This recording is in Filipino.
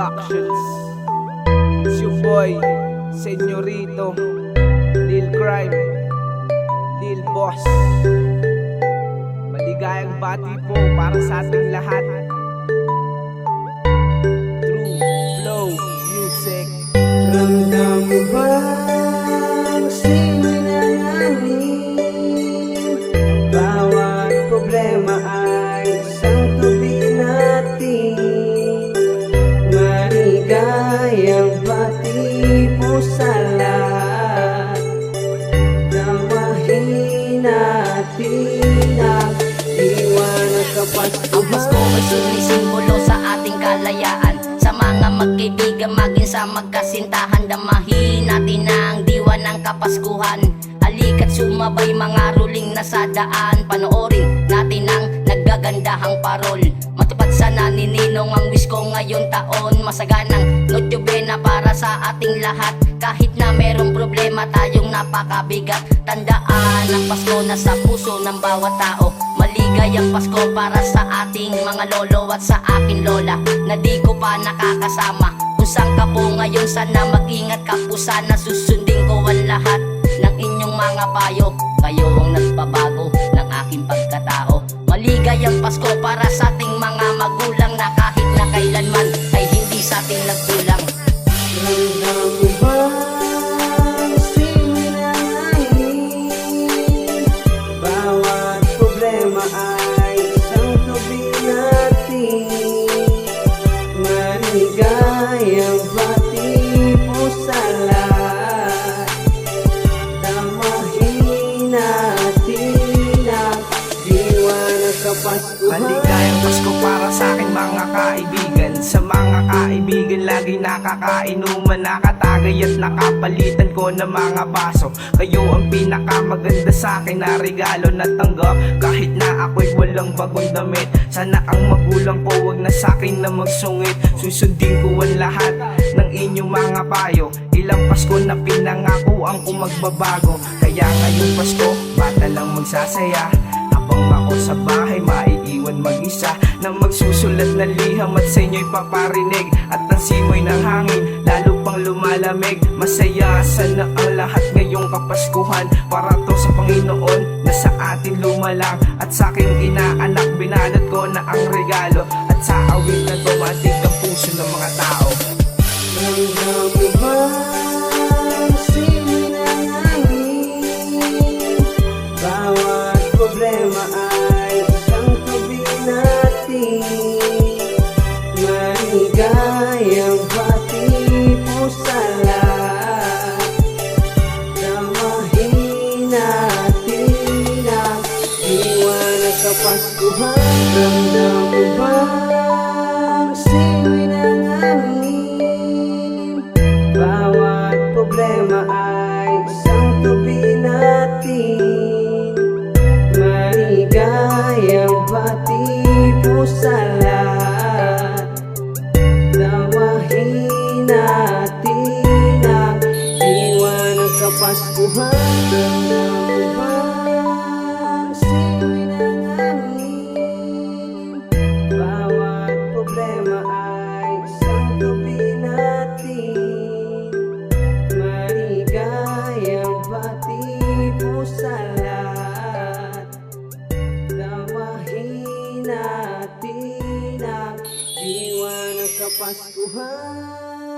Productions. It's your boy, Senyorito, Lil Crime, Lil Boss. Maligayang bati po para sa ating lahat. True Flow Music. Ramdam mo ba ang simoy ng hangin? Bawat problema ay isang tubi natin. Maligayang bati po sa lahat. Damahin natin ang iwan ng kapaskuhan. Ang Pasko ay sumisimbolo sa ating kalayaan. Sa mga magkaibigan, maging sa magkasintahan, damahin natin ang diwa ng Kapaskuhan. Halika't sumabay mga ruling na sa daan. Panoorin natin ang naggagandahang parol. Matupad sana ni Ninong ang wish ko ngayong taon. Masaganang Noche Buena para sa ating lahat. Kahit na merong problema tayong napakabigat, tandaan ang Pasko na sa puso ng bawat tao. Maligayang Pasko para sa ating mga lolo at sa aking lola na di ko pa nakakasama. Kung saan ka po ngayon, sana mag-ingat ka po. Sana susundin ko ang lahat ng inyong mga payo. Kayo ang nagpabago ng aking pagkatao. Maligayang Pasko para sa ating mga magulang na kahit na kailanman ay hindi sa ating nagkulang. Ramdam mo ba ang simoy ng hangin? Bawat problema ay isang tubi natin. Maligayang bati po sa lahat. Damahin natin ang diwa ng Kapaskuhan. Maligayang Pasko para sa aking mga kaibigan. Sa mga kaibigan lagi nakakainuman, nakatagay at nakapalitan ko ng mga baso. Kayo ang pinakamaganda sa akin na regalo na tanggap. Kahit na ako'y walang bagong damit, sana ang magulang ko wag na sa akin na magsungit. Susundin ko ang lahat ng inyong mga payo. Ilang Pasko na pinangakuan ko magbabago. Kaya ngayong Pasko, bata lang magsasaya. Habang ako sa bahay, maiiwan mag-isa na magsusulat ng liham at sa inyo'y paparinig. At ang simoy ng hangin, lalo pang lumalamig. Masaya sana ang lahat ngayong Kapaskuhan. Para to sa Panginoon na sa atin lumalang. At sa aking inaanak, binalot ko na ang regalo. At sa awit na tumatig ang puso ng mga tao. Ramdam mo ba ang simoy ng hangin? Bawat problema ay isang tubi natin. Maligayang bati po sa lahat. Damahin natin ang diwa ng Kapaskuhan. Ramdam mo ba ang simoy ng hangin? Bawat problema ay isang tubi natin. Maligayang bati po sa lahat. Damahin natin ang diwa ng Kapaskuhan. Ramdam mo ba ang simoy ng hangin? Bawat problema ay isang tubi natin. Maligayang bati po sa lahat. Damahin natin ang diwa ng Kapaskuhan.